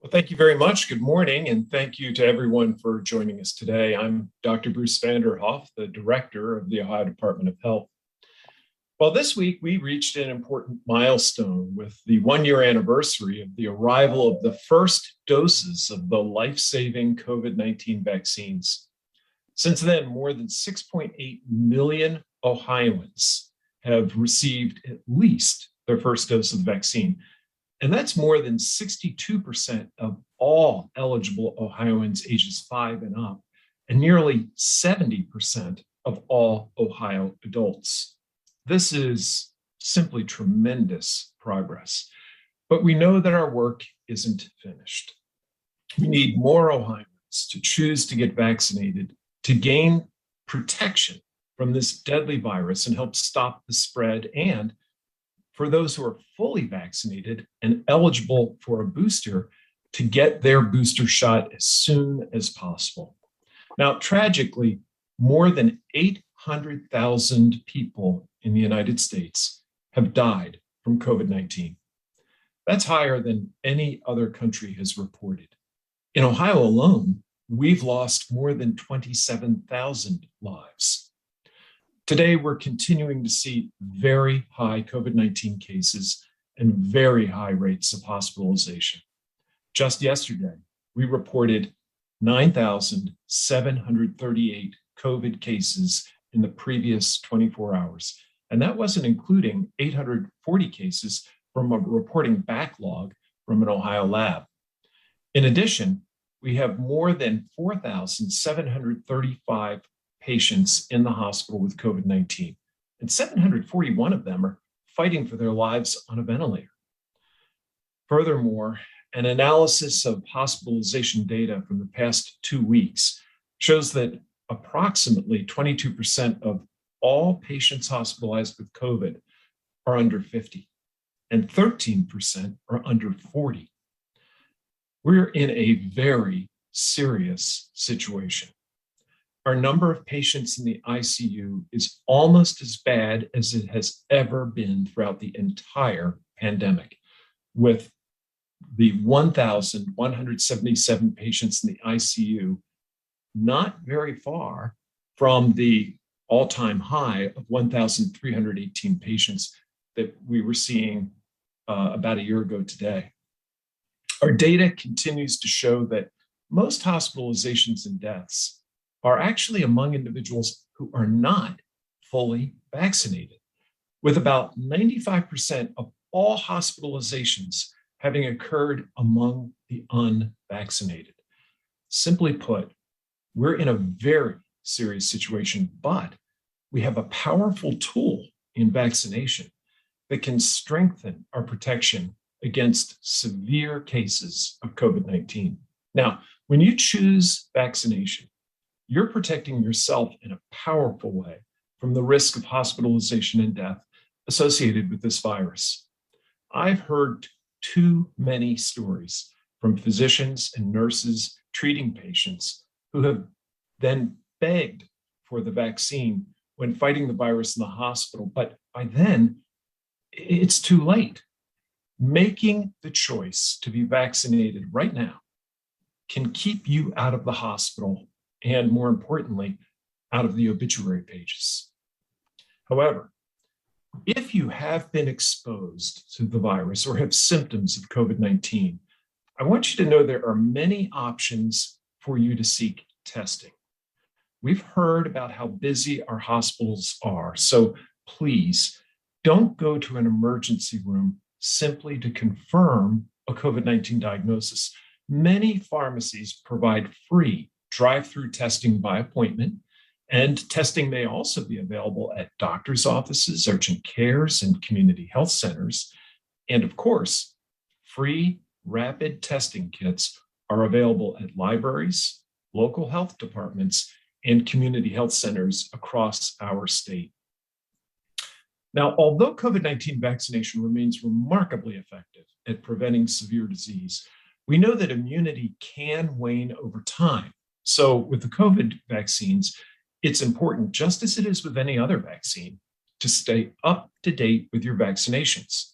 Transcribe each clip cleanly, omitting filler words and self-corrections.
Well, thank you very much. Good morning, and thank you to everyone for joining us today. I'm Dr. Bruce Vanderhoff, the Director of the Ohio Department of Health. Well, this week we reached an important milestone with the one-year anniversary of the arrival of the first doses of the life-saving COVID-19 vaccines. Since then, more than 6.8 million Ohioans have received at least their first dose of the vaccine. And that's more than 62% of all eligible Ohioans ages 5 and up, and nearly 70% of all Ohio adults. This is simply tremendous progress. But we know that our work isn't finished. We need more Ohioans to choose to get vaccinated to gain protection from this deadly virus and help stop the spread, and for those who are fully vaccinated and eligible for a booster to get their booster shot as soon as possible. Now, tragically, more than 800,000 people in the United States have died from COVID-19. That's higher than any other country has reported. In Ohio alone, we've lost more than 27,000 lives. Today, we're continuing to see very high COVID-19 cases and very high rates of hospitalization. Just yesterday, we reported 9,738 COVID cases in the previous 24 hours. And that wasn't including 840 cases from a reporting backlog from an Ohio lab. In addition, we have more than 4,735 patients in the hospital with COVID-19, and 741 of them are fighting for their lives on a ventilator. Furthermore, an analysis of hospitalization data from the past 2 weeks shows that approximately 22% of all patients hospitalized with COVID are under 50, and 13% are under 40. We're in a very serious situation. Our number of patients in the ICU is almost as bad as it has ever been throughout the entire pandemic, with the 1,177 patients in the ICU not very far from the all-time high of 1,318 patients that we were seeing about a year ago today. Our data continues to show that most hospitalizations and deaths are actually among individuals who are not fully vaccinated, with about 95% of all hospitalizations having occurred among the unvaccinated. Simply put, we're in a very serious situation, but we have a powerful tool in vaccination that can strengthen our protection against severe cases of COVID-19. Now, when you choose vaccination, you're protecting yourself in a powerful way from the risk of hospitalization and death associated with this virus. I've heard too many stories from physicians and nurses treating patients who have then begged for the vaccine when fighting the virus in the hospital, but by then, it's too late. Making the choice to be vaccinated right now can keep you out of the hospital and, more importantly, out of the obituary pages. However, if you have been exposed to the virus or have symptoms of COVID-19, I want you to know there are many options for you to seek testing. We've heard about how busy our hospitals are, so please don't go to an emergency room simply to confirm a COVID-19 diagnosis. Many pharmacies provide free drive-through testing by appointment, and testing may also be available at doctor's offices, urgent cares, and community health centers. And of course, free rapid testing kits are available at libraries, local health departments, and community health centers across our state. Now, although COVID-19 vaccination remains remarkably effective at preventing severe disease, we know that immunity can wane over time. So with the COVID vaccines, it's important, just as it is with any other vaccine, to stay up to date with your vaccinations.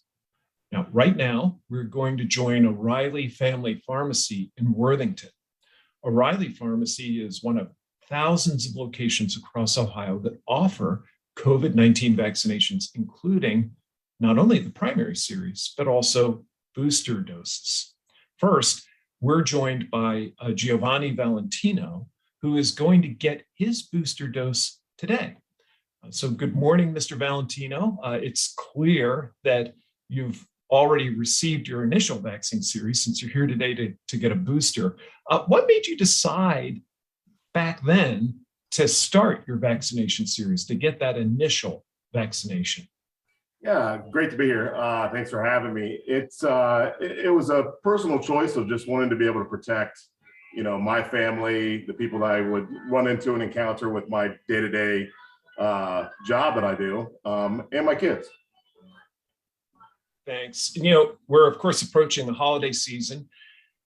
Now, right now, we're going to join O'Reilly Family Pharmacy in Worthington. O'Reilly Pharmacy is one of thousands of locations across Ohio that offer COVID-19 vaccinations, including not only the primary series, but also booster doses. First, we're joined by Giovanni Valentino, who is going to get his booster dose today. So good morning, Mr. Valentino. It's clear that you've already received your initial vaccine series since you're here today to get a booster. What made you decide back then to start your vaccination series, to get that initial vaccination? Yeah, great to be here. Thanks for having me. It was a personal choice of just wanting to be able to protect, my family, the people that I would run into and encounter with my day-to-day job that I do, and my kids. Thanks. We're of course approaching the holiday season,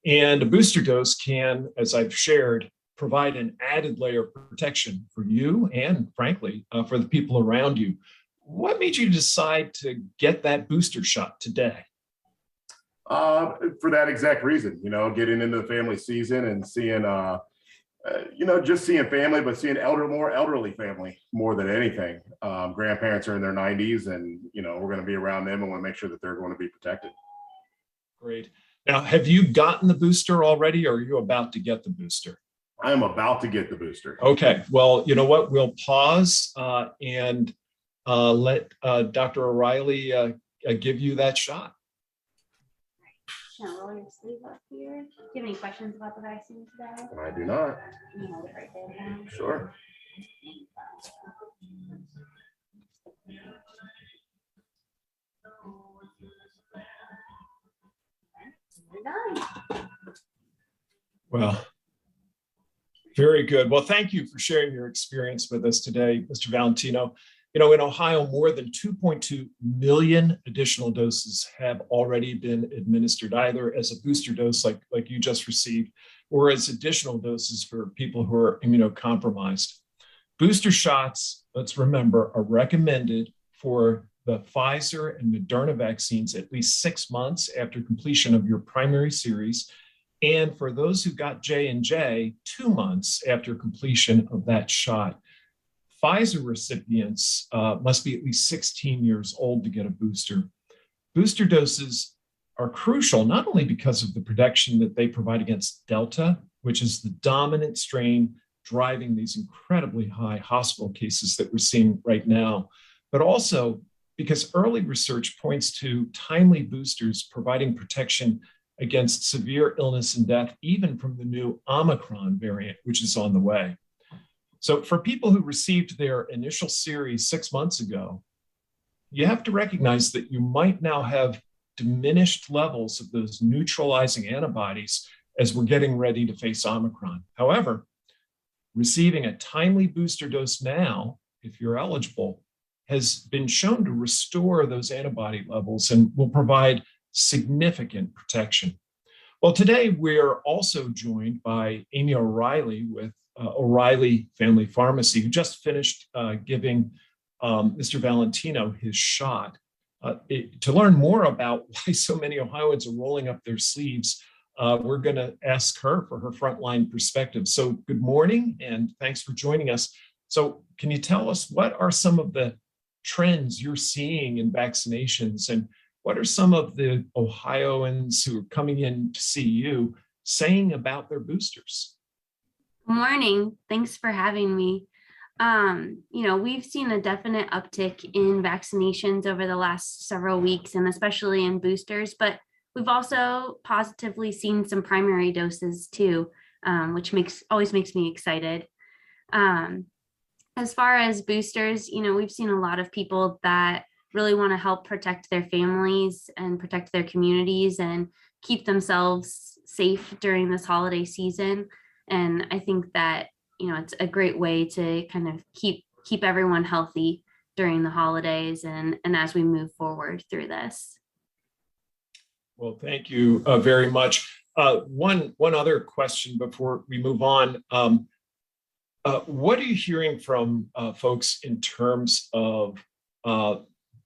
and a booster dose can, as I've shared, provide an added layer of protection for you and, frankly, for the people around you. What made you decide to get that booster shot today? For that exact reason, getting into the family season and seeing, just seeing family, but seeing more elderly family more than anything. Grandparents are in their 90s, and we're going to be around them and want to make sure that they're going to be protected. Great. Now, have you gotten the booster already, or are you about to get the booster? I am about to get the booster. Okay. Well, you know what? We'll pause and let Dr. O'Reilly give you that shot. Now roll your sleeve up here. Do you have any questions about the vaccine today? I do not. Can you hold it right there now? Sure. We're done. Well, very good. Well, thank you for sharing your experience with us today, Mr. Valentino. In Ohio, more than 2.2 million additional doses have already been administered, either as a booster dose like you just received, or as additional doses for people who are immunocompromised. Booster shots, let's remember, are recommended for the Pfizer and Moderna vaccines at least 6 months after completion of your primary series, and for those who got J&J, 2 months after completion of that shot. Pfizer recipients must be at least 16 years old to get a booster. Booster doses are crucial, not only because of the protection that they provide against Delta, which is the dominant strain driving these incredibly high hospital cases that we're seeing right now, but also because early research points to timely boosters providing protection against severe illness and death, even from the new Omicron variant, which is on the way. So for people who received their initial series 6 months ago, you have to recognize that you might now have diminished levels of those neutralizing antibodies as we're getting ready to face Omicron. However, receiving a timely booster dose now, if you're eligible, has been shown to restore those antibody levels and will provide significant protection. Well, today we're also joined by Amy O'Reilly with O'Reilly Family Pharmacy, who just finished giving Mr. Valentino his shot. To learn more about why so many Ohioans are rolling up their sleeves, we're going to ask her for her frontline perspective. So good morning, and thanks for joining us. So can you tell us what are some of the trends you're seeing in vaccinations, and what are some of the Ohioans who are coming in to see you saying about their boosters? Good morning. Thanks for having me. We've seen a definite uptick in vaccinations over the last several weeks, and especially in boosters, but we've also positively seen some primary doses too, which always makes me excited. As far as boosters, we've seen a lot of people that really want to help protect their families and protect their communities and keep themselves safe during this holiday season. And I think that, it's a great way to kind of keep everyone healthy during the holidays and as we move forward through this. Well, thank you very much. One other question before we move on. What are you hearing from folks in terms of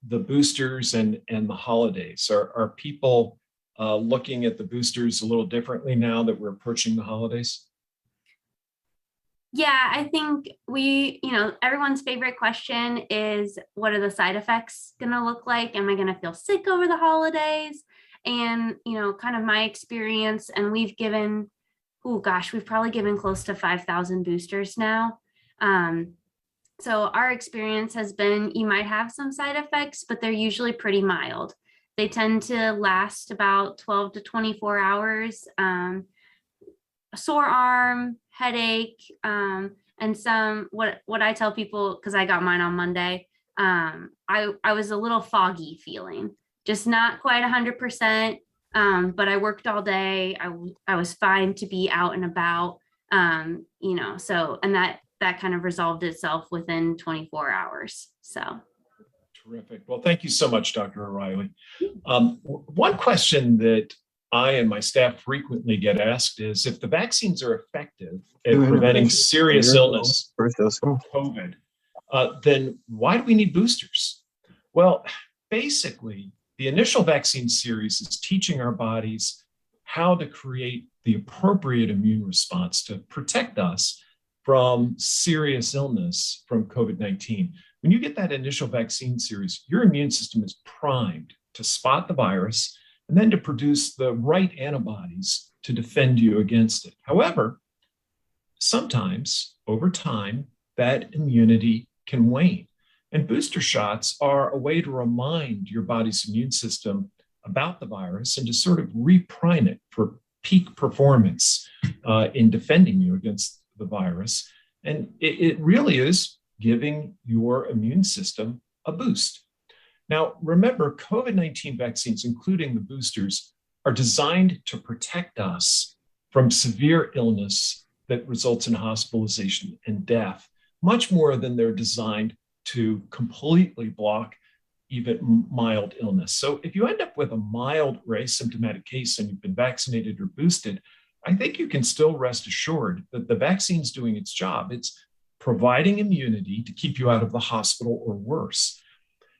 the boosters and the holidays? Are people looking at the boosters a little differently now that we're approaching the holidays? Yeah, I think everyone's favorite question is, what are the side effects going to look like? Am I going to feel sick over the holidays? And, kind of my experience, and we've given, we've probably given close to 5,000 boosters now. So our experience has been, you might have some side effects, but they're usually pretty mild. They tend to last about 12 to 24 hours. A sore arm, headache, and some, what I tell people, because I got mine on Monday, I was a little foggy feeling, just not quite 100%, but I worked all day. I was fine to be out and about, so, and that kind of resolved itself within 24 hours. So. Terrific. Well, thank you so much, Dr. O'Reilly. One question that I and my staff frequently get asked is if the vaccines are effective at preventing serious illness, COVID, then why do we need boosters? Well, basically, the initial vaccine series is teaching our bodies how to create the appropriate immune response to protect us from serious illness from COVID-19. When you get that initial vaccine series, your immune system is primed to spot the virus and then to produce the right antibodies to defend you against it. However, sometimes over time, that immunity can wane. And booster shots are a way to remind your body's immune system about the virus and to sort of reprime it for peak performance in defending you against the virus. And it really is giving your immune system a boost. Now, remember, COVID-19 vaccines, including the boosters, are designed to protect us from severe illness that results in hospitalization and death, much more than they're designed to completely block even mild illness. So if you end up with a mild or asymptomatic case and you've been vaccinated or boosted, I think you can still rest assured that the vaccine's doing its job. It's providing immunity to keep you out of the hospital or worse.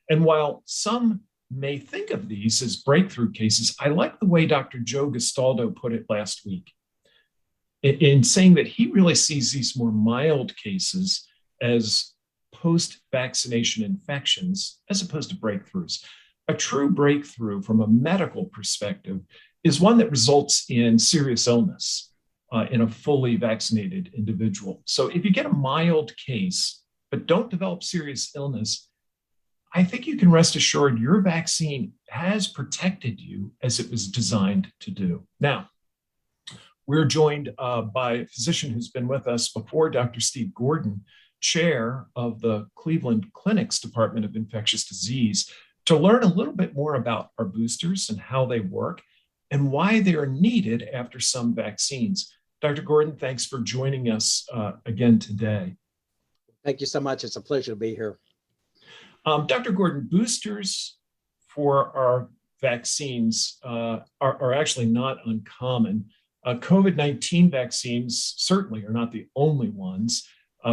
And while some may think of these as breakthrough cases, I like the way Dr. Joe Gastaldo put it last week in saying that he really sees these more mild cases as post-vaccination infections as opposed to breakthroughs. A true breakthrough from a medical perspective is one that results in serious illness in a fully vaccinated individual. So if you get a mild case, but don't develop serious illness, I think you can rest assured your vaccine has protected you as it was designed to do. Now, we're joined by a physician who's been with us before, Dr. Steve Gordon, chair of the Cleveland Clinic's Department of Infectious Disease, to learn a little bit more about our boosters and how they work and why they are needed after some vaccines. Dr. Gordon, thanks for joining us again today. Thank you so much. It's a pleasure to be here. Dr. Gordon, boosters for our vaccines are actually not uncommon. COVID-19 vaccines certainly are not the only ones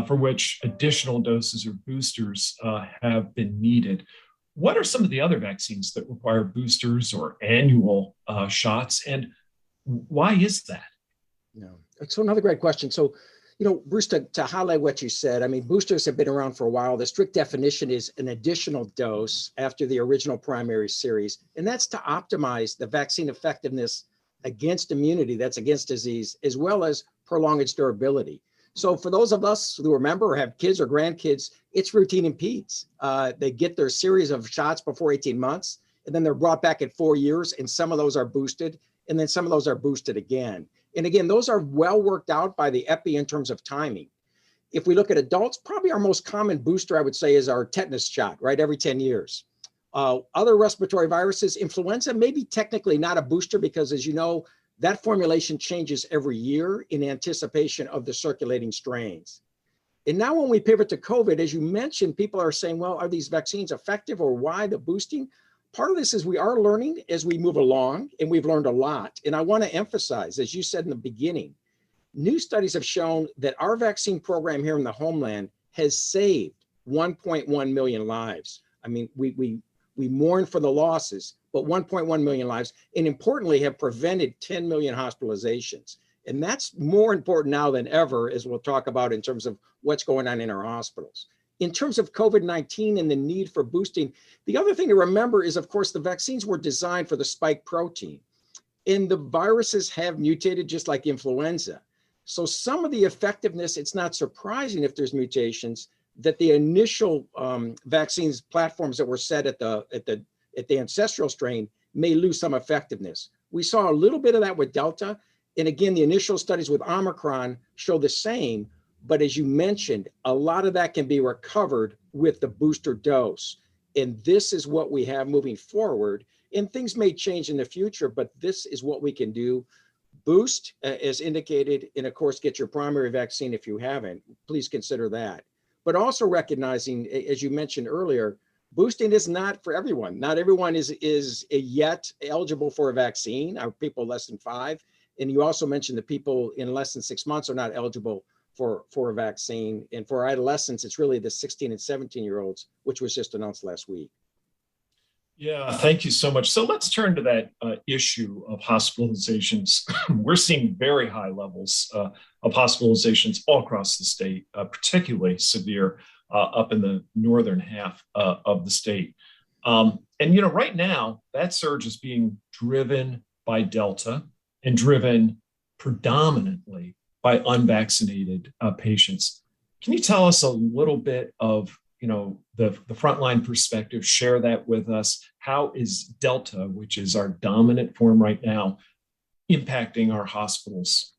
for which additional doses or boosters have been needed. What are some of the other vaccines that require boosters or annual shots, and why is that? No. So another great question. So, Bruce, to highlight what you said, I mean, boosters have been around for a while. The strict definition is an additional dose after the original primary series, and that's to optimize the vaccine effectiveness against immunity, that's against disease, as well as prolong its durability. So for those of us who remember or have kids or grandkids, it's routine in peds. They get their series of shots before 18 months, and then they're brought back at 4 years, and some of those are boosted, and then some of those are boosted again. And again, those are well worked out by the epi in terms of timing. If we look at adults, probably our most common booster, I would say, is our tetanus shot, right, every 10 years. Other respiratory viruses, influenza, maybe technically not a booster because, as you know, that formulation changes every year in anticipation of the circulating strains. And now when we pivot to COVID, as you mentioned, people are saying, well, are these vaccines effective, or why the boosting? Part of this is we are learning as we move along, and we've learned a lot. And I want to emphasize, as you said in the beginning, new studies have shown that our vaccine program here in the homeland has saved 1.1 million lives. I mean, we We mourn for the losses, but 1.1 million lives, and importantly, have prevented 10 million hospitalizations. And that's more important now than ever, as we'll talk about in terms of what's going on in our hospitals. In terms of COVID-19 and the need for boosting, the other thing to remember is, of course, the vaccines were designed for the spike protein. And the viruses have mutated just like influenza. So some of the effectiveness, it's not surprising if there's mutations, that the initial vaccines platforms that were set at the ancestral strain may lose some effectiveness. We saw a little bit of that with Delta. And again, the initial studies with Omicron show the same. But as you mentioned, a lot of that can be recovered with the booster dose. And this is what we have moving forward. And things may change in the future, but this is what we can do. Boost, as indicated, and of course, get your primary vaccine if you haven't. Please consider that. But also recognizing, as you mentioned earlier, boosting is not for everyone. Not everyone is yet eligible for a vaccine. People less than 5. And you also mentioned that people in less than 6 months are not eligible for a vaccine. And for adolescents, it's really the 16 and 17-year-olds, which was just announced last week. Yeah, thank you so much. So let's turn to that issue of hospitalizations. We're seeing very high levels of hospitalizations all across the state, particularly severe up in the northern half of the state. And, right now, that surge is being driven by Delta and driven predominantly by unvaccinated patients. Can you tell us a little bit of the frontline perspective, share that with us? How is Delta, which is our dominant form right now, impacting our hospitals?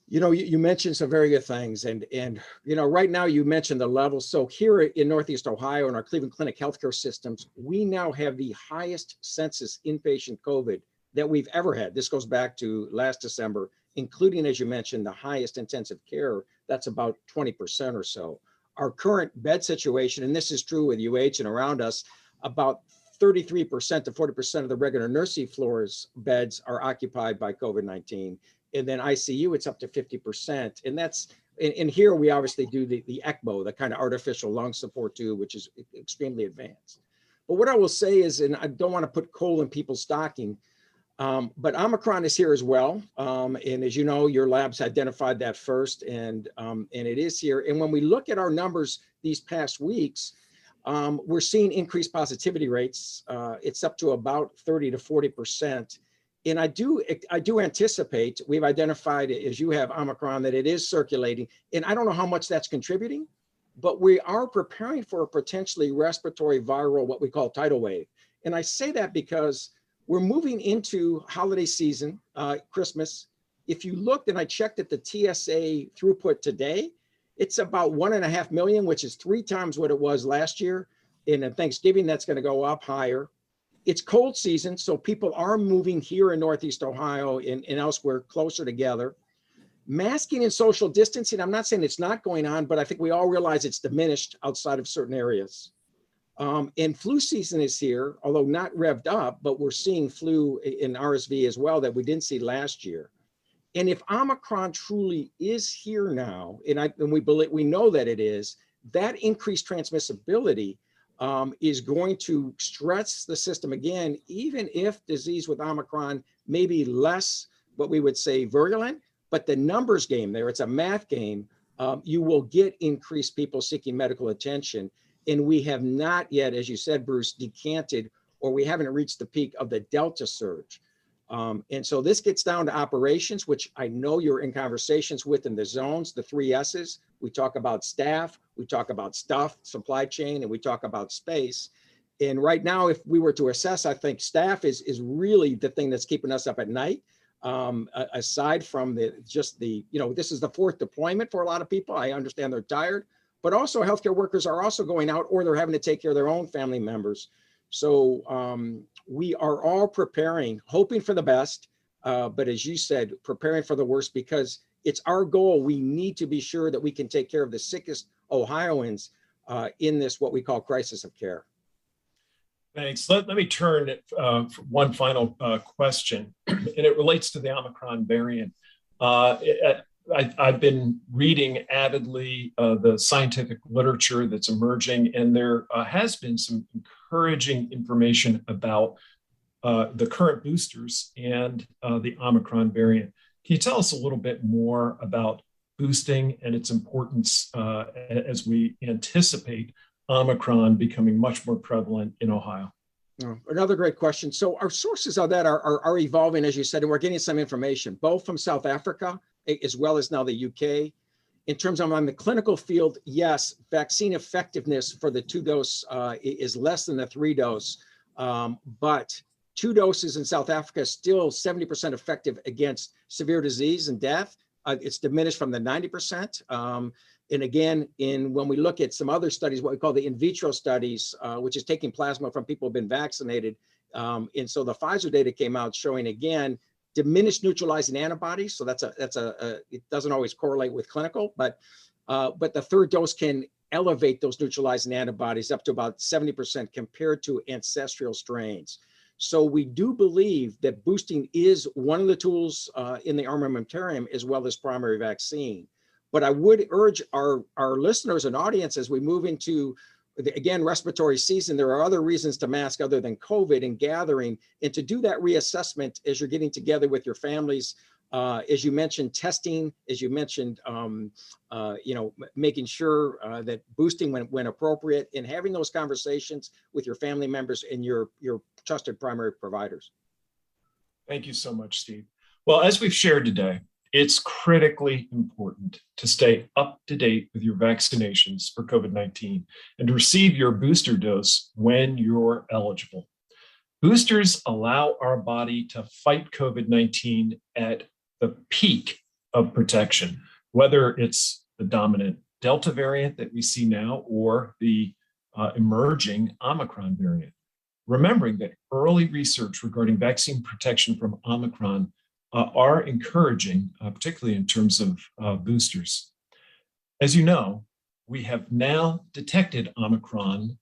You mentioned some very good things. And right now you mentioned the levels. So here in Northeast Ohio, in our Cleveland Clinic healthcare systems, we now have the highest census inpatient COVID that we've ever had. This goes back to last December, including, as you mentioned, the highest intensive care. That's about 20% or so. Our current bed situation, and this is true with UH and around us, about 33% to 40% of the regular nursing floors beds are occupied by COVID-19. And then ICU, it's up to 50%. And here we obviously do the ECMO, the kind of artificial lung support too, which is extremely advanced. But what I will say is, and I don't want to put coal in people's stocking, but Omicron is here as well. And as you know, your labs identified that first, and it is here. And when we look at our numbers these past weeks, we're seeing increased positivity rates. It's up to about 30 to 40%. And I do anticipate, we've identified, as you have, Omicron, that it is circulating. And I don't know how much that's contributing, but we are preparing for a potentially respiratory viral, what we call tidal wave. And I say that because we're moving into holiday season, Christmas. If you looked, and I checked at the TSA throughput today, it's about 1.5 million, which is 3 times what it was last year. And at Thanksgiving, that's going to go up higher. It's cold season, so people are moving here in Northeast Ohio and elsewhere closer together. Masking and social distancing, I'm not saying it's not going on, but I think we all realize it's diminished outside of certain areas. And flu season is here, although not revved up, but we're seeing flu in RSV as well that we didn't see last year. And if Omicron truly is here now, and we know that it is, that increased transmissibility is going to stress the system again, even if disease with Omicron may be less, what we would say, virulent, but the numbers game there, it's a math game, you will get increased people seeking medical attention. And we have not yet, as you said, Bruce, decanted, or we haven't reached the peak of the Delta surge. And so this gets down to operations, which I know you're in conversations with in the zones, the 3 S's. We talk about staff, we talk about stuff, supply chain, and we talk about space. And right now, if we were to assess, I think staff is really the thing that's keeping us up at night. Aside from this is the 4th deployment for a lot of people. I understand they're tired, but also healthcare workers are also going out, or they're having to take care of their own family members. So we are all preparing, hoping for the best, but as you said, preparing for the worst, because it's our goal. We need to be sure that we can take care of the sickest Ohioans in this, what we call crisis of care. Thanks. Let me turn for one final question, and it relates to the Omicron variant. I've been reading avidly the scientific literature that's emerging, and there has been some encouraging information about the current boosters and the Omicron variant. Can you tell us a little bit more about boosting and its importance as we anticipate Omicron becoming much more prevalent in Ohio? Another great question. So our sources of that are evolving, as you said, and we're getting some information, both from South Africa as well as now the UK. In terms of on the clinical field, yes, vaccine effectiveness for the 2-dose is less than the 3-dose, but 2 doses in South Africa is still 70% effective against severe disease and death. It's diminished from the 90%. And again, when we look at some other studies, what we call the in vitro studies, which is taking plasma from people who've been vaccinated. And so the Pfizer data came out showing, again, diminished neutralizing antibodies. So it doesn't always correlate with clinical, but the 3rd dose can elevate those neutralizing antibodies up to about 70% compared to ancestral strains. So we do believe that boosting is one of the tools in the armamentarium as well as primary vaccine. But I would urge our listeners and audience as we move into, again, respiratory season, there are other reasons to mask other than COVID and gathering, and to do that reassessment as you're getting together with your families. As you mentioned, testing, as you mentioned, making sure that boosting when appropriate, and having those conversations with your family members and your trusted primary providers. Thank you so much, Steve. Well, as we've shared today, it's critically important to stay up to date with your vaccinations for COVID-19 and to receive your booster dose when you're eligible. Boosters allow our body to fight COVID-19 at the peak of protection, whether it's the dominant Delta variant that we see now or the emerging Omicron variant. Remembering that early research regarding vaccine protection from Omicron are encouraging, particularly in terms of boosters. As you know, we have now detected Omicron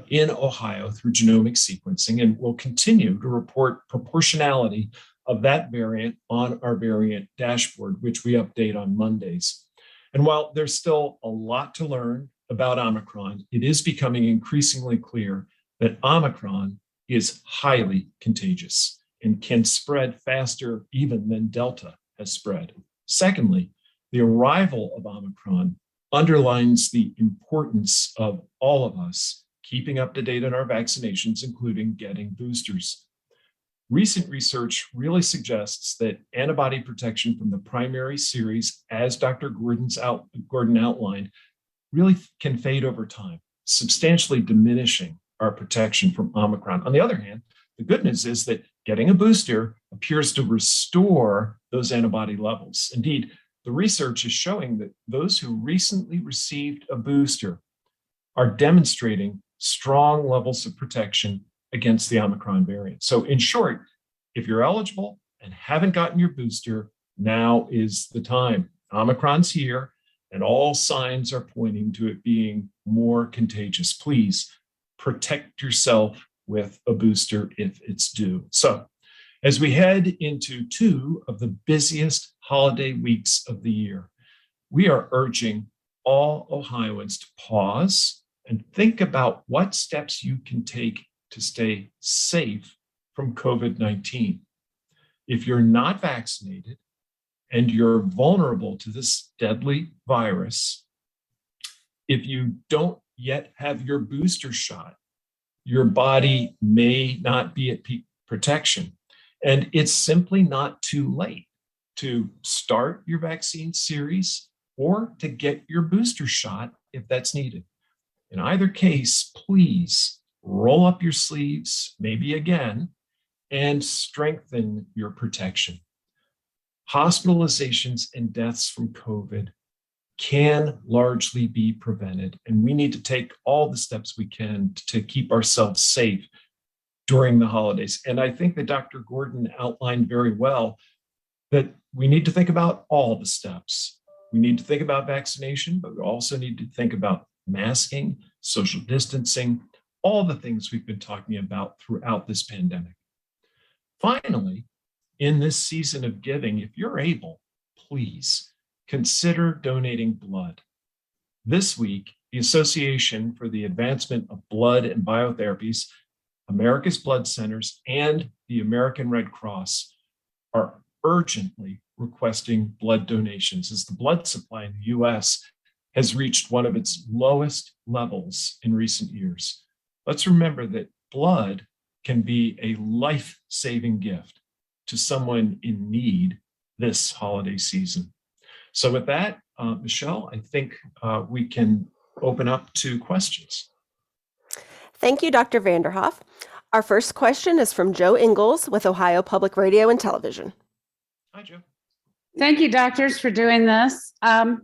in Ohio through genomic sequencing, and will continue to report proportionality of that variant on our variant dashboard, which we update on Mondays. And while there's still a lot to learn about Omicron, it is becoming increasingly clear that Omicron is highly contagious and can spread faster even than Delta has spread. Secondly, the arrival of Omicron underlines the importance of all of us keeping up to date on our vaccinations, including getting boosters. Recent research really suggests that antibody protection from the primary series, as Dr. Gordon outlined, really can fade over time, substantially diminishing our protection from Omicron. On the other hand, the good news is that getting a booster appears to restore those antibody levels. Indeed, the research is showing that those who recently received a booster are demonstrating strong levels of protection against the Omicron variant. So in short, if you're eligible and haven't gotten your booster, now is the time. Omicron's here, and all signs are pointing to it being more contagious. Please protect yourself with a booster if it's due. So as we head into 2 of the busiest holiday weeks of the year, we are urging all Ohioans to pause and think about what steps you can take to stay safe from COVID-19. If you're not vaccinated and you're vulnerable to this deadly virus, if you don't yet have your booster shot, your body may not be at peak protection. And it's simply not too late to start your vaccine series or to get your booster shot if that's needed. In either case, please roll up your sleeves, maybe again, and strengthen your protection. Hospitalizations and deaths from COVID can largely be prevented, and we need to take all the steps we can to keep ourselves safe during the holidays. And I think that Dr. Gordon outlined very well that we need to think about all the steps. We need to think about vaccination, but we also need to think about masking, social distancing, all the things we've been talking about throughout this pandemic. Finally, in this season of giving, if you're able, please consider donating blood. This week, the Association for the Advancement of Blood and Biotherapies, America's Blood Centers, and the American Red Cross are urgently requesting blood donations as the blood supply in the US has reached one of its lowest levels in recent years. Let's remember that blood can be a life-saving gift to someone in need this holiday season. So with that, Michelle, I think we can open up to questions. Thank you, Dr. Vanderhoff. Our first question is from Joe Ingalls with Ohio Public Radio and Television. Hi, Joe. Thank you, doctors, for doing this. I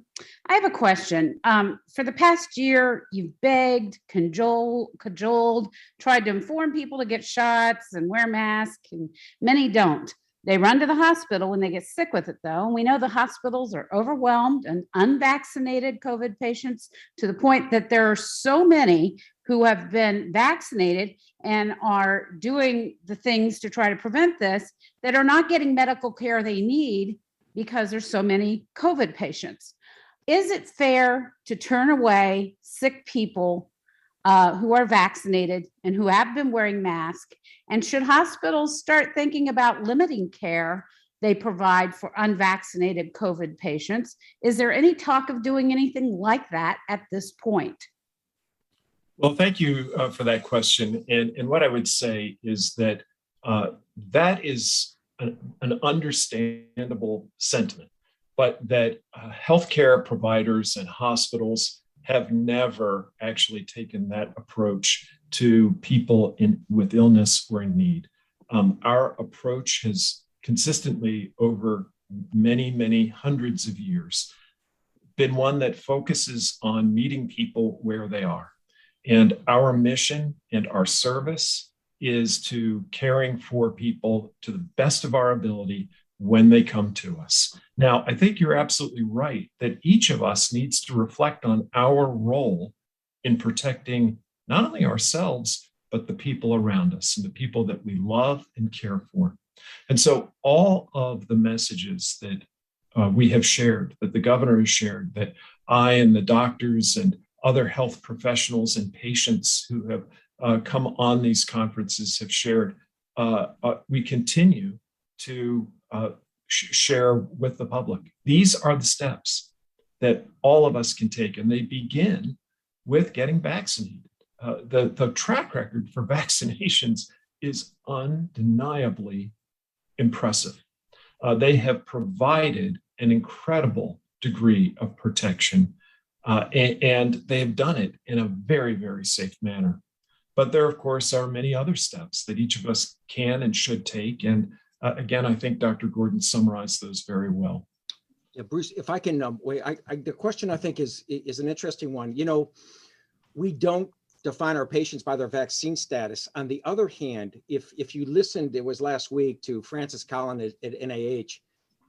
have a question. For the past year, you've begged, cajoled, tried to inform people to get shots and wear masks, and many don't. They run to the hospital when they get sick with it, though. And we know the hospitals are overwhelmed and unvaccinated COVID patients to the point that there are so many who have been vaccinated and are doing the things to try to prevent this that are not getting medical care they need because there's so many COVID patients. Is it fair to turn away sick people who are vaccinated and who have been wearing masks? And should hospitals start thinking about limiting care they provide for unvaccinated COVID patients? Is there any talk of doing anything like that at this point? Well, thank you for that question. And what I would say is that that is an understandable sentiment, but that healthcare providers and hospitals have never actually taken that approach to people with illness or in need. Our approach has consistently over many, many hundreds of years been one that focuses on meeting people where they are. And our mission and our service is to caring for people to the best of our ability when they come to us. Now, I think you're absolutely right that each of us needs to reflect on our role in protecting not only ourselves, but the people around us and the people that we love and care for. And so all of the messages that we have shared, that the governor has shared, that I and the doctors and other health professionals and patients who have come on these conferences have shared, we continue to share with the public. These are the steps that all of us can take, and they begin with getting vaccinated. The track record for vaccinations is undeniably impressive. They have provided an incredible degree of protection, and they have done it in a very, very safe manner. But there, of course, are many other steps that each of us can and should take. And again, I think Dr. Gordon summarized those very well. Yeah, Bruce, if I can, the question I think is an interesting one. You know, we don't define our patients by their vaccine status. On the other hand, if you listened, it was last week, to Francis Collins at NIH,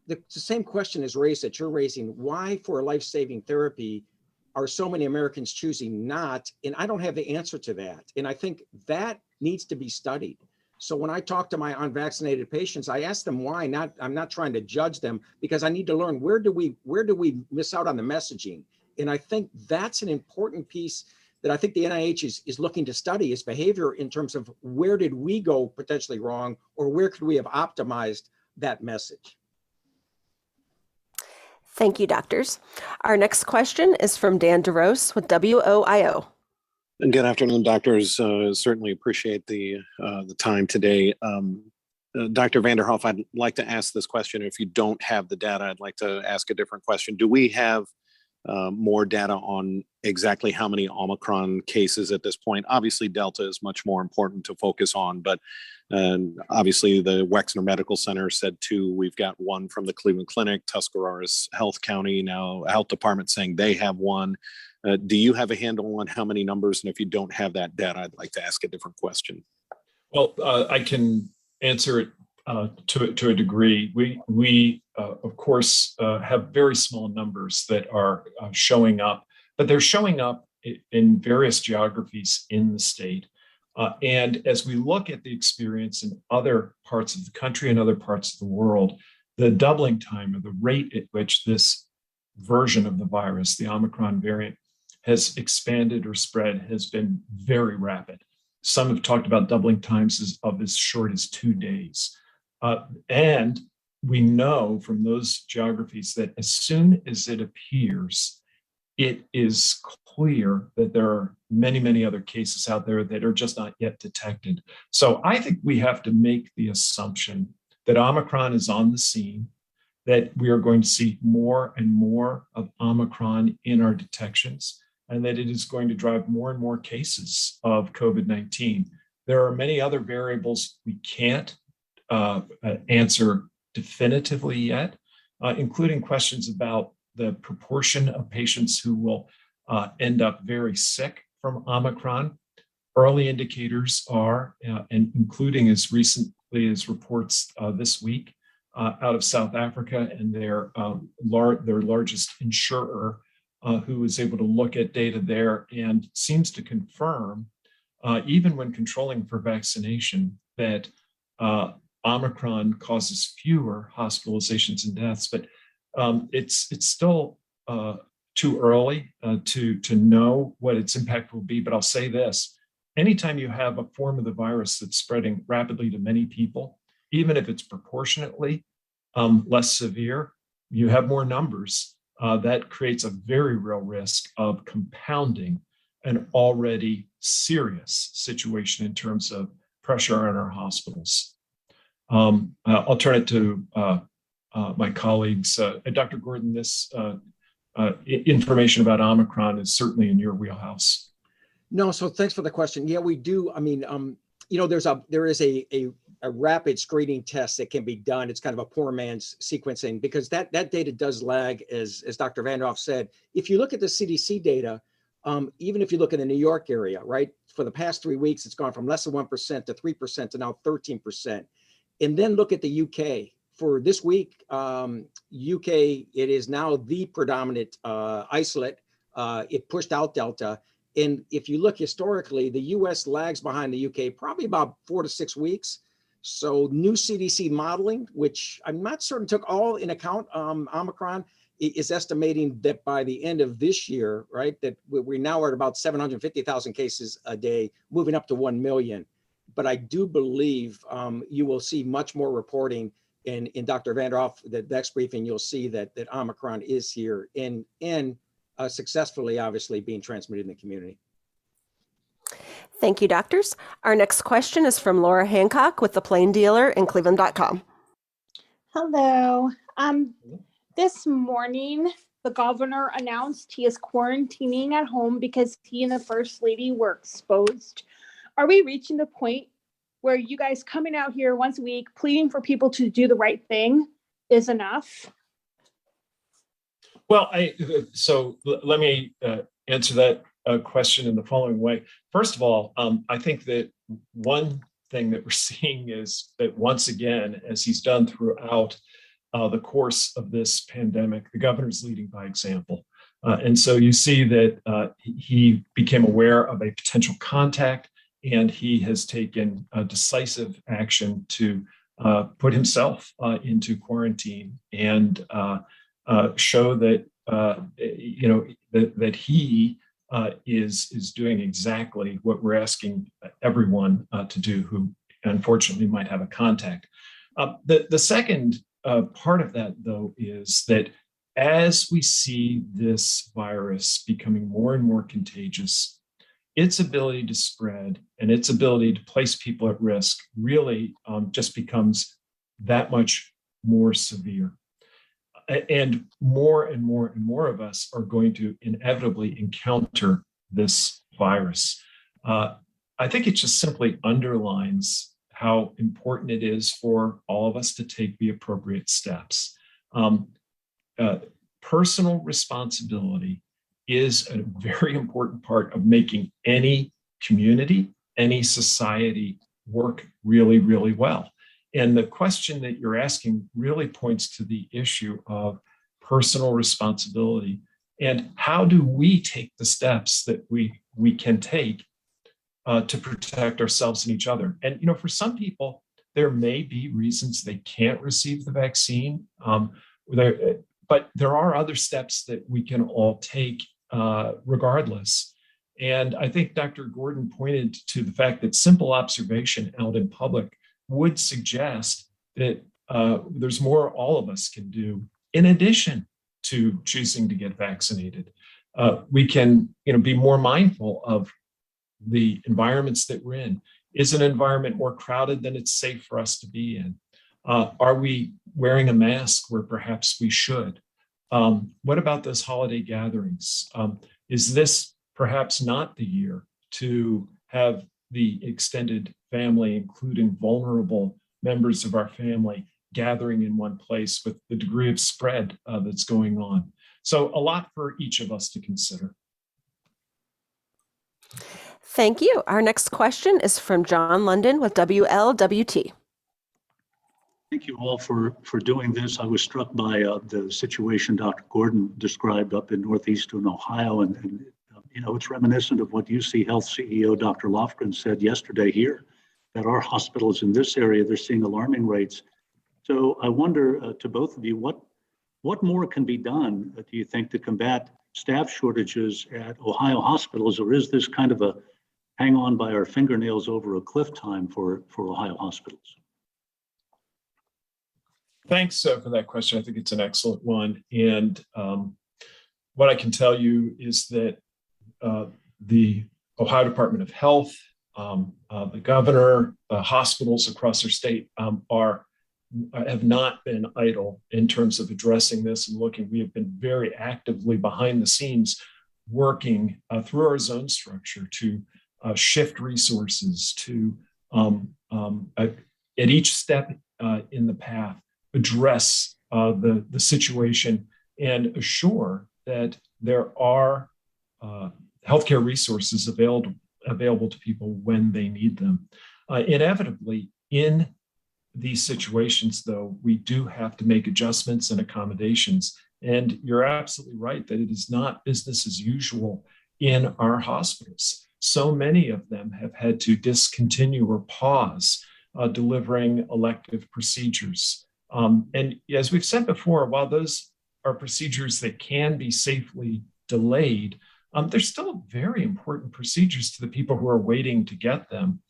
the same question is raised that you're raising. Why, for a life-saving therapy, are so many Americans choosing not? And I don't have the answer to that. And I think that needs to be studied. So when I talk to my unvaccinated patients, I ask them why. I'm not trying to judge them, because I need to learn where do we miss out on the messaging. And I think that's an important piece that I think the NIH is looking to study, is behavior in terms of where did we go potentially wrong, or where could we have optimized that message. Thank you, doctors. Our next question is from Dan DeRoos with WOIO. And good afternoon, doctors. Certainly appreciate the time today. Dr. Vanderhoff, I'd like to ask this question. If you don't have the data, I'd like to ask a different question. Do we have more data on exactly how many Omicron cases at this point? Obviously, Delta is much more important to focus on, but obviously the Wexner Medical Center said 2. We've got 1 from the Cleveland Clinic, Tuscarawas Health County, now a health department saying they have 1. Do you have a handle on how many numbers? And if you don't have that data, I'd like to ask a different question. Well, I can answer it to a degree. We of course, have very small numbers that are showing up, but they're showing up in various geographies in the state. And as we look at the experience in other parts of the country and other parts of the world, the doubling time, or the rate at which this version of the virus, the Omicron variant, has expanded or spread has been very rapid. Some have talked about doubling times of as short as 2 days. And we know from those geographies that as soon as it appears, it is clear that there are many, many other cases out there that are just not yet detected. So I think we have to make the assumption that Omicron is on the scene, that we are going to see more and more of Omicron in our detections, and that it is going to drive more and more cases of COVID-19. There are many other variables we can't answer definitively yet, including questions about the proportion of patients who will end up very sick from Omicron. Early indicators are, and including as recently as reports this week out of South Africa and their largest insurer, who is able to look at data there and seems to confirm, even when controlling for vaccination, that Omicron causes fewer hospitalizations and deaths, but it's still too early to know what its impact will be. But I'll say this: anytime you have a form of the virus that's spreading rapidly to many people, even if it's proportionately less severe, you have more numbers. That creates a very real risk of compounding an already serious situation in terms of pressure on our hospitals. I'll turn it to my colleagues. Dr. Gordon, this information about Omicron is certainly in your wheelhouse. No, so thanks for the question. Yeah, we do. I mean, there is a rapid screening test that can be done. It's kind of a poor man's sequencing, because that data does lag, as Dr. Vanderhoff said. If you look at the CDC data, even if you look in the New York area, right, for the past 3 weeks, it's gone from less than 1% to 3% to now 13%. And then look at the UK. For this week, UK, it is now the predominant isolate. It pushed out Delta. And if you look historically, the US lags behind the UK probably about 4 to 6 weeks. So new CDC modeling, which I'm not certain took all in account, Omicron, is estimating that by the end of this year, right, that we now are at about 750,000 cases a day, moving up to 1 million. But I do believe you will see much more reporting in Dr. Vanderhoff. The next briefing, you'll see that Omicron is here and successfully, obviously, being transmitted in the community. Thank you, doctors. Our next question is from Laura Hancock with The Plain Dealer in Cleveland.com. Hello. This morning, the governor announced he is quarantining at home because he and the first lady were exposed. Are we reaching the point where you guys coming out here once a week, pleading for people to do the right thing is enough? Well, so let me answer that question in the following way. First of all, I think that one thing that we're seeing is that once again, as he's done throughout the course of this pandemic, the governor's leading by example. And so you see that he became aware of a potential contact, and he has taken decisive action to put himself into quarantine and show that that he is doing exactly what we're asking everyone to do who unfortunately might have a contact. The second part of that, though, is that as we see this virus becoming more and more contagious, its ability to spread and its ability to place people at risk really just becomes that much more severe. And more and more and more of us are going to inevitably encounter this virus. I think it just simply underlines how important it is for all of us to take the appropriate steps. Personal responsibility is a very important part of making any community, any society work really, really well. And the question that you're asking really points to the issue of personal responsibility and how do we take the steps that we can take to protect ourselves and each other. And for some people, there may be reasons they can't receive the vaccine, but there are other steps that we can all take regardless. And I think Dr. Gordon pointed to the fact that simple observation out in public would suggest that there's more all of us can do in addition to choosing to get vaccinated. We can, be more mindful of the environments that we're in. Is an environment more crowded than it's safe for us to be in? Are we wearing a mask where perhaps we should? What about those holiday gatherings? Is this perhaps not the year to have the extended family, including vulnerable members of our family, gathering in one place with the degree of spread that's going on? So a lot for each of us to consider. Thank you. Our next question is from John London with WLWT. Thank you all for doing this. I was struck by the situation Dr. Gordon described up in northeastern Ohio, and it's reminiscent of what UC Health CEO Dr. Lofgren said yesterday here, that our hospitals in this area, they're seeing alarming rates. So I wonder to both of you, what more can be done, do you think, to combat staff shortages at Ohio hospitals, or is this kind of a hang on by our fingernails over a cliff time for Ohio hospitals? Thanks for that question. I think it's an excellent one. And what I can tell you is that the Ohio Department of Health, the governor, hospitals across our state have not been idle in terms of addressing this and looking. We have been very actively behind the scenes working through our zone structure to shift resources to, at each step in the path, address the situation and assure that there are healthcare resources available to people when they need them. Inevitably, in these situations, though, we do have to make adjustments and accommodations. And you're absolutely right that it is not business as usual in our hospitals. So many of them have had to discontinue or pause delivering elective procedures. And as we've said before, while those are procedures that can be safely delayed, they're still very important procedures to the people who are waiting to get them.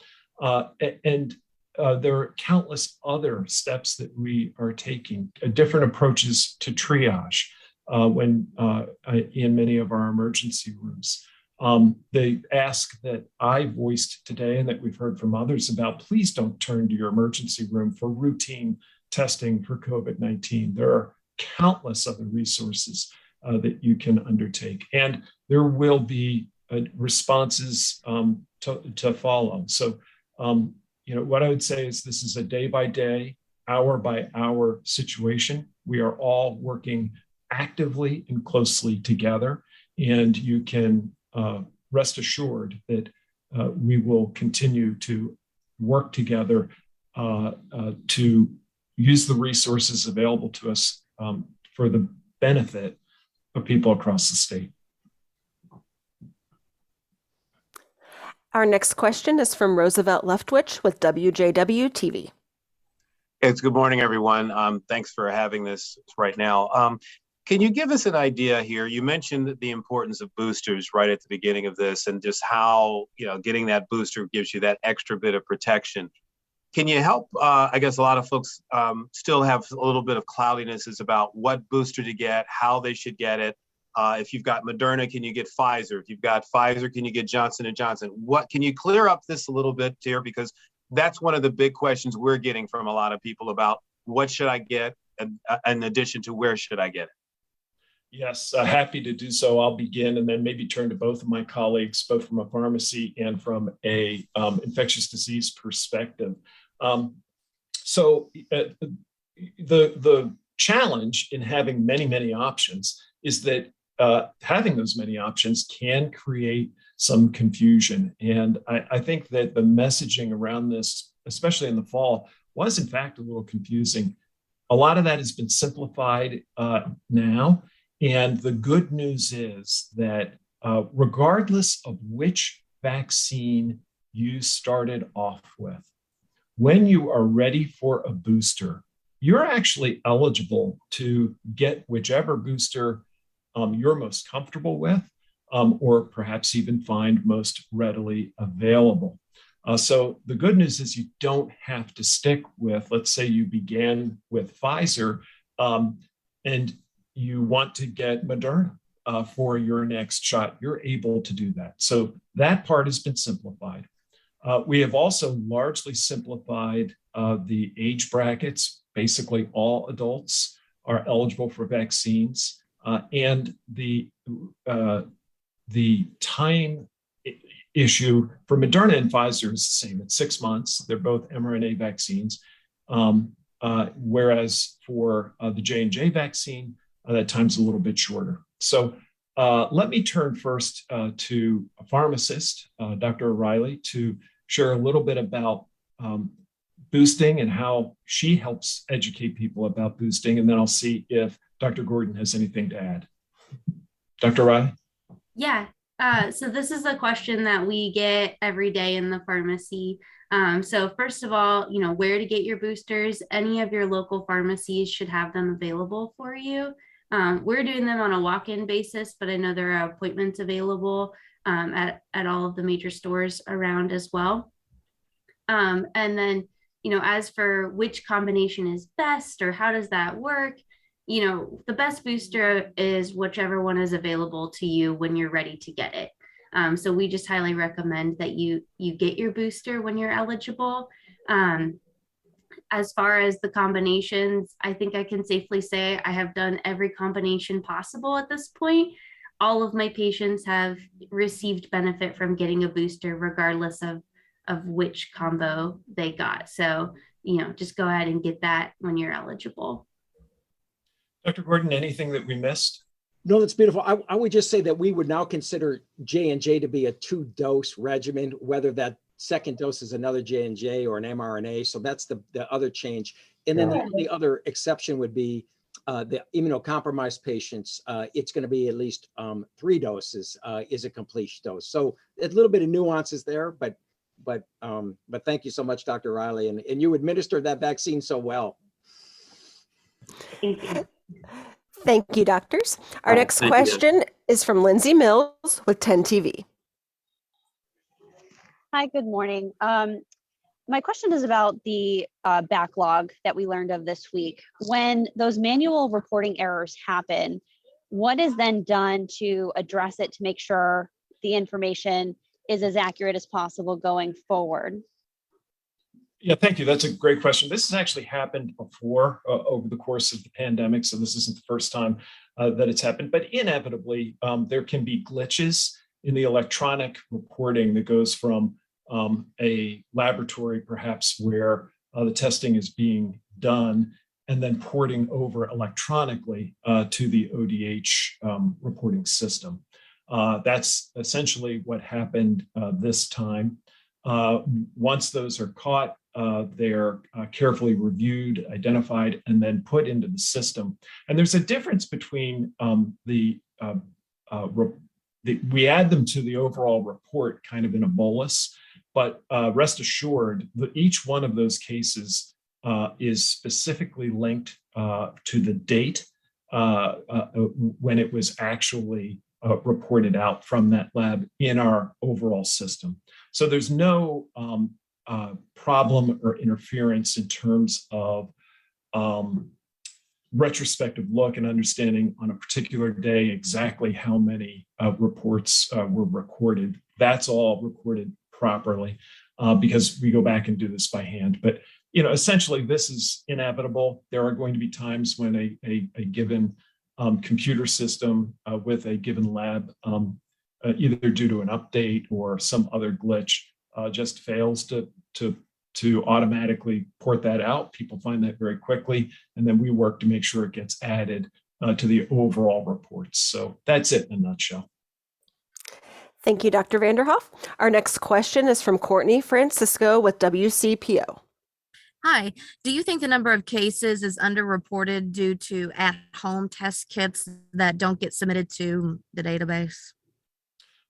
There are countless other steps that we are taking, different approaches to triage in many of our emergency rooms. The ask that I voiced today and that we've heard from others about, please don't turn to your emergency room for routine testing for COVID-19. There are countless other resources that you can undertake, and there will be responses to follow. So, what I would say is this is a day-by-day, hour-by-hour situation. We are all working actively and closely together, and you can rest assured that we will continue to work together to use the resources available to us for the benefit of people across the state. Our next question is from Roosevelt Leftw with WJW-TV. It's good morning, everyone. Thanks for having this right now. Can you give us an idea here? You mentioned the importance of boosters right at the beginning of this, and just how getting that booster gives you that extra bit of protection. Can you help? I guess a lot of folks still have a little bit of cloudiness about what booster to get, how they should get it. If you've got Moderna, can you get Pfizer? If you've got Pfizer, can you get Johnson & Johnson? What can you clear up this a little bit here? Because that's one of the big questions we're getting from a lot of people about what should I get, in addition to where should I get it? Yes, happy to do so. I'll begin and then maybe turn to both of my colleagues, both from a pharmacy and from a infectious disease perspective. So the challenge in having many options is that having those many options can create some confusion. And I think that the messaging around this, especially in the fall, was in fact a little confusing. A lot of that has been simplified now. And the good news is that regardless of which vaccine you started off with, when you are ready for a booster, you're actually eligible to get whichever booster you're most comfortable with. or perhaps even find most readily available. So the good news is you don't have to stick with, let's say you began with Pfizer and you want to get Moderna for your next shot, you're able to do that. So that part has been simplified. We have also largely simplified the age brackets. Basically, all adults are eligible for vaccines, and the time issue for Moderna and Pfizer is the same. It's 6 months. They're both mRNA vaccines, whereas for the J&J vaccine, that time's a little bit shorter. So let me turn first to a pharmacist, Dr. O'Reilly, to share a little bit about boosting and how she helps educate people about boosting. And then I'll see if Dr. Gordon has anything to add. Dr. O'Reilly? Yeah. So this is a question that we get every day in the pharmacy. So first of all, where to get your boosters. Any of your local pharmacies should have them available for you. We're doing them on a walk-in basis, but I know there are appointments available at all of the major stores around as well. And then, as for which combination is best or how does that work, the best booster is whichever one is available to you when you're ready to get it. So we just highly recommend that you get your booster when you're eligible. As far as the combinations, I think I can safely say I have done every combination possible at this point. All of my patients have received benefit from getting a booster, regardless of which combo they got. So, just go ahead and get that when you're eligible. Dr. Gordon, anything that we missed? No, that's beautiful. I would just say that we would now consider J&J to be a 2-dose regimen, whether that second dose is another J&J or an mRNA. So that's the other change. And then the only other exception would be the immunocompromised patients. It's going to be at least 3 doses is a complete dose. So a little bit of nuances there, but thank you so much, Dr. Riley. And you administered that vaccine so well. Thank you. Thank you, doctors. Our next question is from Lindsay Mills with 10 TV. Hi, good morning. My question is about the backlog that we learned of this week. When those manual reporting errors happen, what is then done to address it to make sure the information is as accurate as possible going forward? Yeah, thank you. That's a great question. This has actually happened before over the course of the pandemic, so this isn't the first time that it's happened. But inevitably, there can be glitches in the electronic reporting that goes from a laboratory, perhaps where the testing is being done, and then porting over electronically to the ODH reporting system. That's essentially what happened this time. Once those are caught, they're carefully reviewed, identified, and then put into the system. And there's a difference between we add them to the overall report kind of in a bolus, but rest assured that each one of those cases is specifically linked to the date when it was actually reported out from that lab in our overall system. So there's no problem or interference in terms of retrospective look and understanding on a particular day exactly how many reports were recorded. That's all recorded properly because we go back and do this by hand. But essentially, this is inevitable. There are going to be times when a given computer system with a given lab, either due to an update or some other glitch, just fails to automatically port that out. People find that very quickly, and then we work to make sure it gets added to the overall reports. So that's it in a nutshell. Thank you, Dr. Vanderhoff. Our next question is from Courtney Francisco with WCPO. Hi, do you think the number of cases is underreported due to at-home test kits that don't get submitted to the database?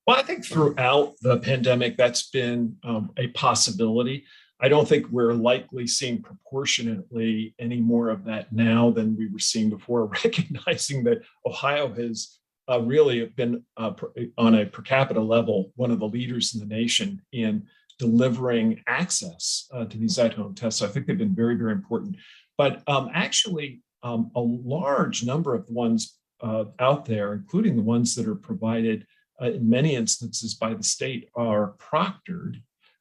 Well, I think throughout the pandemic, that's been a possibility. I don't think we're likely seeing proportionately any more of that now than we were seeing before, recognizing that Ohio has really have been on a per capita level, one of the leaders in the nation in delivering access to these at-home tests. So I think they've been very, very important. But actually, a large number of the ones out there, including the ones that are provided in many instances by the state, are proctored.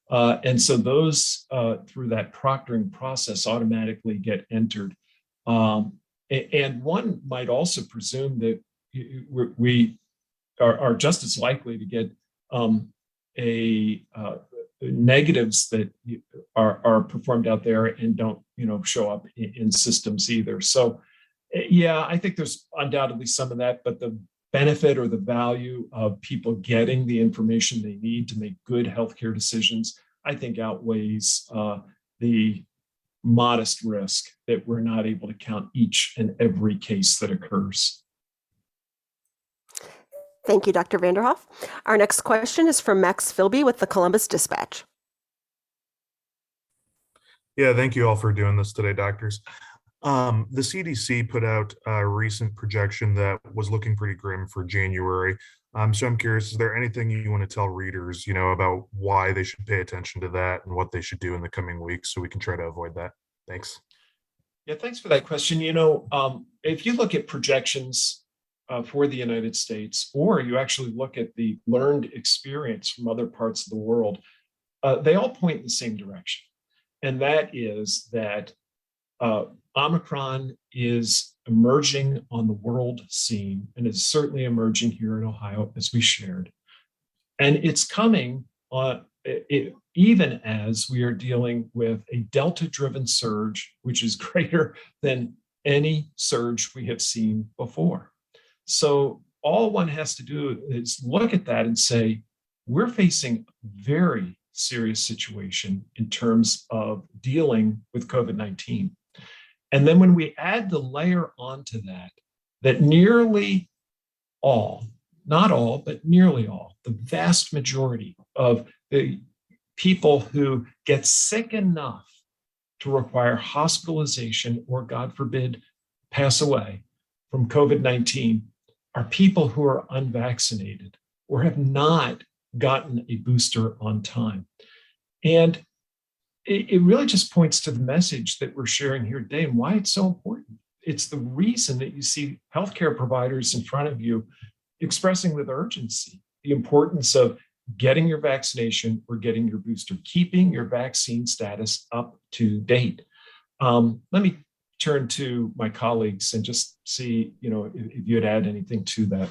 And so those, through that proctoring process, automatically get entered. And one might also presume that we are just as likely to get negatives that are performed out there and don't, show up in systems either. So, yeah, I think there's undoubtedly some of that, but the benefit or the value of people getting the information they need to make good healthcare decisions, I think outweighs the modest risk that we're not able to count each and every case that occurs. Thank you, Dr. Vanderhoff. Our next question is from Max Filby with the Columbus Dispatch. Yeah, thank you all for doing this today, doctors. The CDC put out a recent projection that was looking pretty grim for January. So I'm curious, is there anything you want to tell readers, about why they should pay attention to that and what they should do in the coming weeks so we can try to avoid that? Thanks. Yeah, thanks for that question. If you look at projections for the United States, or you actually look at the learned experience from other parts of the world, they all point in the same direction. And that is that Omicron is emerging on the world scene, and it's certainly emerging here in Ohio, as we shared. And it's coming even as we are dealing with a Delta-driven surge, which is greater than any surge we have seen before. So all one has to do is look at that and say, we're facing a very serious situation in terms of dealing with COVID-19. And then when we add the layer onto that nearly all, not all, but nearly all, the vast majority of the people who get sick enough to require hospitalization or, God forbid, pass away from COVID-19 are people who are unvaccinated or have not gotten a booster on time. And it really just points to the message that we're sharing here today and why it's so important. It's the reason that you see healthcare providers in front of you expressing with urgency the importance of getting your vaccination or getting your booster, keeping your vaccine status up to date. Let me turn to my colleagues and just see, if you'd add anything to that.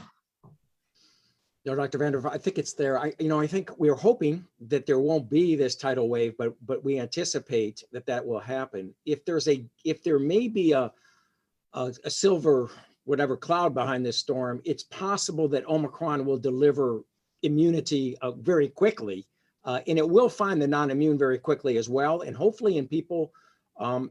No, Dr. Vanderhoff, I think it's there. I think we're hoping that there won't be this tidal wave, but we anticipate that will happen. If there may be a silver whatever cloud behind this storm, it's possible that Omicron will deliver immunity very quickly, and it will find the non-immune very quickly as well. And hopefully in people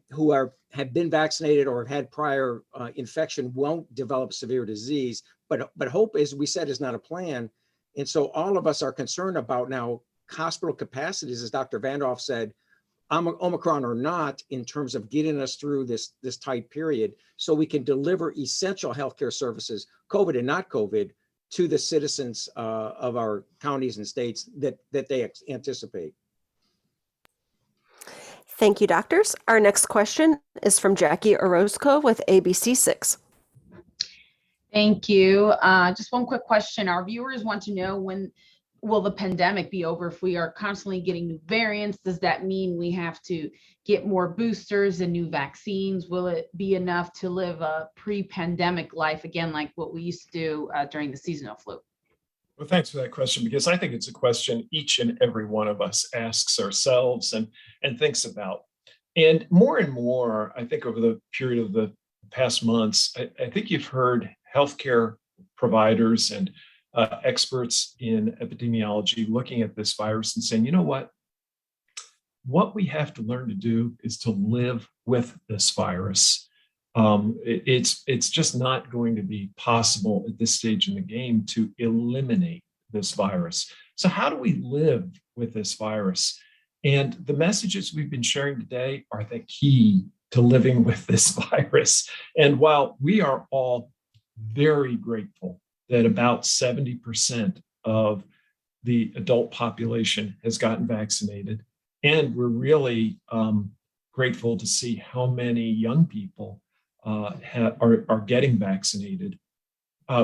who have been vaccinated or have had prior infection won't develop severe disease. But hope, as we said, is not a plan. And so all of us are concerned about now hospital capacities, as Dr. Vanderhoff said, Omicron or not, in terms of getting us through this tight period so we can deliver essential healthcare services, COVID and not COVID, to the citizens of our counties and states that they anticipate. Thank you, doctors. Our next question is from Jackie Orozco with ABC6. Thank you. Just one quick question. Our viewers want to know, when will the pandemic be over? If we are constantly getting new variants, does that mean we have to get more boosters and new vaccines? Will it be enough to live a pre-pandemic life again, like what we used to do during the seasonal flu? Well, thanks for that question, because I think it's a question each and every one of us asks ourselves and thinks about. And more, I think over the period of the past months, I think you've heard healthcare providers and experts in epidemiology looking at this virus and saying, you know what we have to learn to do is to live with this virus. It's just not going to be possible at this stage in the game to eliminate this virus. So how do we live with this virus? And the messages we've been sharing today are the key to living with this virus. And while we are all very grateful that about 70% of the adult population has gotten vaccinated. And we're really grateful to see how many young people are getting vaccinated.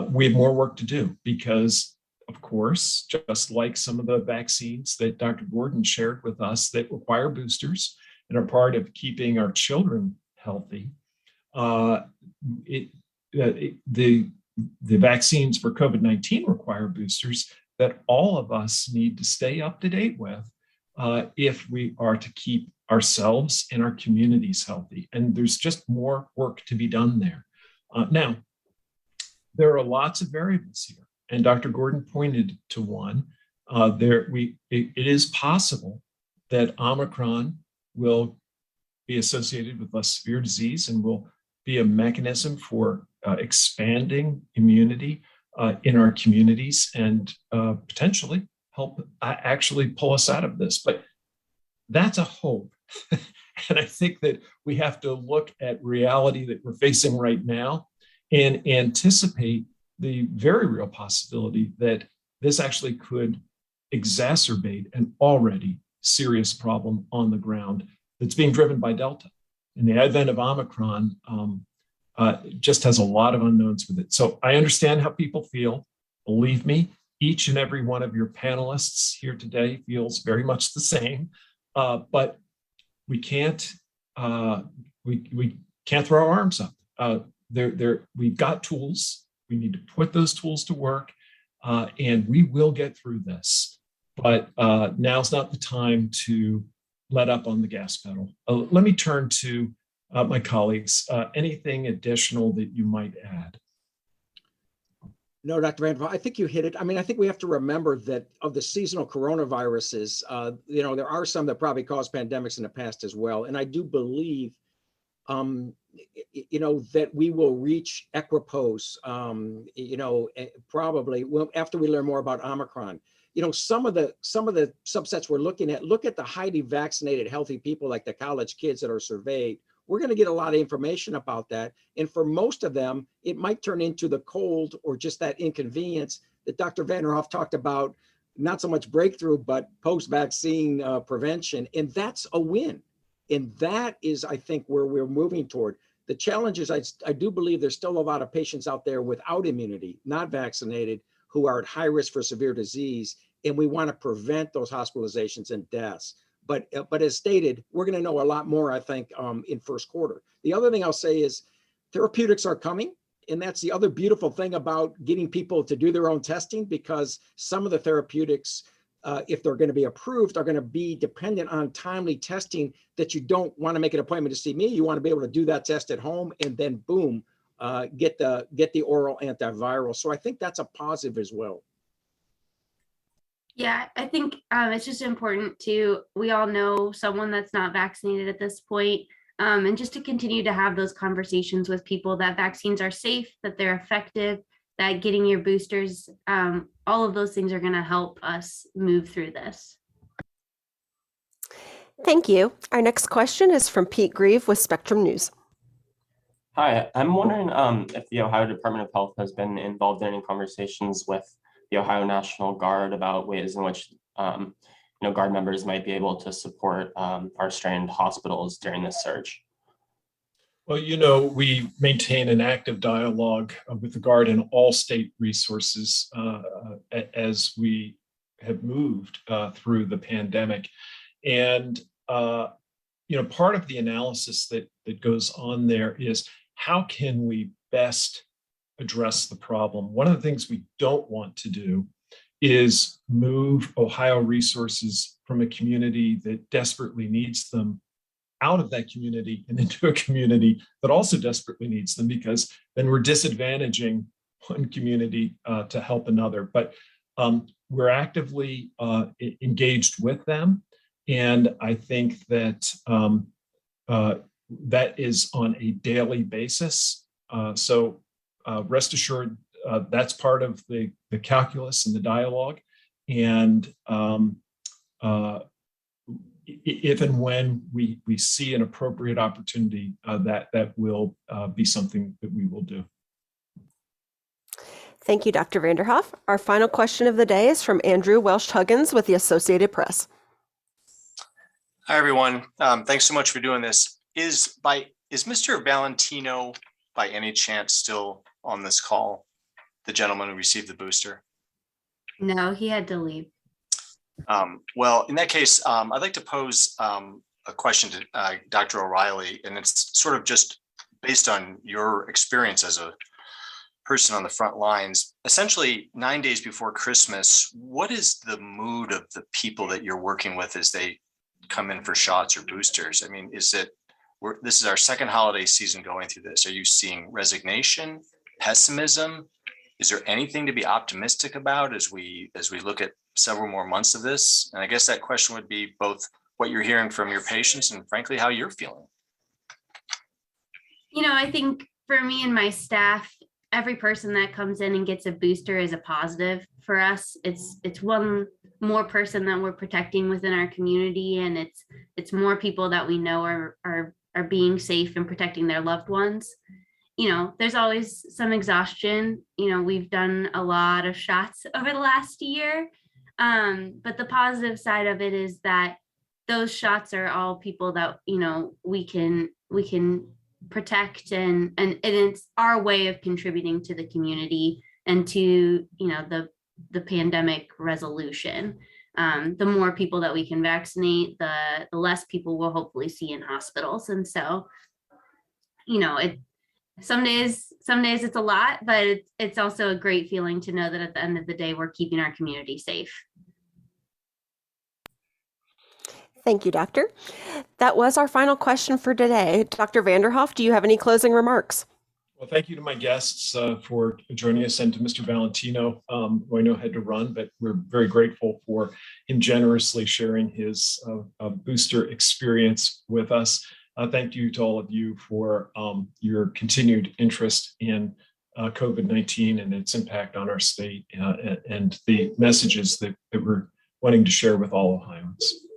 We have more work to do because, of course, just like some of the vaccines that Dr. Gordon shared with us that require boosters and are part of keeping our children healthy, the vaccines for COVID-19 require boosters that all of us need to stay up to date with if we are to keep ourselves and our communities healthy. And there's just more work to be done there. Now, there are lots of variables here, and Dr. Gordon pointed to one. It is possible that Omicron will be associated with less severe disease and will be a mechanism for expanding immunity in our communities and potentially help actually pull us out of this. But that's a hope. And I think that we have to look at reality that we're facing right now and anticipate the very real possibility that this actually could exacerbate an already serious problem on the ground that's being driven by Delta. And the advent of Omicron just has a lot of unknowns with it. So I understand how people feel. Believe me, each and every one of your panelists here today feels very much the same. But we can't we can't throw our arms up. We've got tools. We need to put those tools to work, and we will get through this. But now's not the time to let up on the gas pedal. Let me turn to my colleagues. Anything additional that you might add? No, Dr. Vanderhoff, I think you hit it. I mean, I think we have to remember that of the seasonal coronaviruses, there are some that probably caused pandemics in the past as well. And I do believe, that we will reach equipoise, probably after we learn more about Omicron. Some of the subsets we're looking at, look at the highly vaccinated, healthy people like the college kids that are surveyed. We're going to get a lot of information about that. And for most of them, it might turn into the cold or just that inconvenience that Dr. Vanderhoff talked about, not so much breakthrough, but post-vaccine prevention. And that's a win. And that is, I think, where we're moving toward. The challenge is I do believe there's still a lot of patients out there without immunity, not vaccinated, who are at high risk for severe disease. And we want to prevent those hospitalizations and deaths. But as stated, we're going to know a lot more, I think, in first quarter. The other thing I'll say is therapeutics are coming. And that's the other beautiful thing about getting people to do their own testing, because some of the therapeutics, if they're going to be approved, are going to be dependent on timely testing that you don't want to make an appointment to see me. You want to be able to do that test at home and then boom, get the oral antiviral. So I think that's a positive as well. Yeah, I think it's just important we all know someone that's not vaccinated at this point, and just to continue to have those conversations with people that vaccines are safe, that they're effective, that getting your boosters, all of those things are going to help us move through this. Thank you. Our next question is from Pete Grieve with Spectrum News. Hi, I'm wondering if the Ohio Department of Health has been involved in any conversations with the Ohio National Guard about ways in which Guard members might be able to support our strained hospitals during this surge. Well, we maintain an active dialogue with the Guard and all state resources as we have moved through the pandemic. And, part of the analysis that goes on there is how can we best address the problem? One of the things we don't want to do is move Ohio resources from a community that desperately needs them out of that community and into a community that also desperately needs them, because then we're disadvantaging one community to help another. But we're actively engaged with them. And I think that that is on a daily basis. So rest assured, that's part of the calculus and the dialogue. And if and when we see an appropriate opportunity, that will be something that we will do. Thank you, Dr. Vanderhoff. Our final question of the day is from Andrew Welsh-Huggins with the Associated Press. Hi, everyone. Thanks so much for doing this. Is Mr. Valentino by any chance still on this call? The gentleman who received the booster? No, he had to leave. Well, in that case, I'd like to pose a question to Dr. O'Reilly, and it's sort of just based on your experience as a person on the front lines. Essentially, 9 days before Christmas, what is the mood of the people that you're working with as they come in for shots or boosters? I mean, this is our second holiday season going through this. Are you seeing resignation, pessimism? Is there anything to be optimistic about as we look at several more months of this? And I guess that question would be both what you're hearing from your patients and frankly, how you're feeling. I think for me and my staff, every person that comes in and gets a booster is a positive for us. It's one more person that we're protecting within our community, and it's more people that we know are being safe and protecting their loved ones. There's always some exhaustion. We've done a lot of shots over the last year. But the positive side of it is that those shots are all people that, we can protect, and it's our way of contributing to the community and to, the pandemic resolution. The more people that we can vaccinate, the less people we'll hopefully see in hospitals. And so, some days it's a lot, but it's also a great feeling to know that at the end of the day, we're keeping our community safe. Thank you, Doctor. That was our final question for today. Dr. Vanderhoff, do you have any closing remarks? Well, thank you to my guests for joining us, and to Mr. Valentino, who I know had to run, but we're very grateful for him generously sharing his booster experience with us. Thank you to all of you for your continued interest in COVID-19 and its impact on our state and the messages that we're wanting to share with all Ohioans.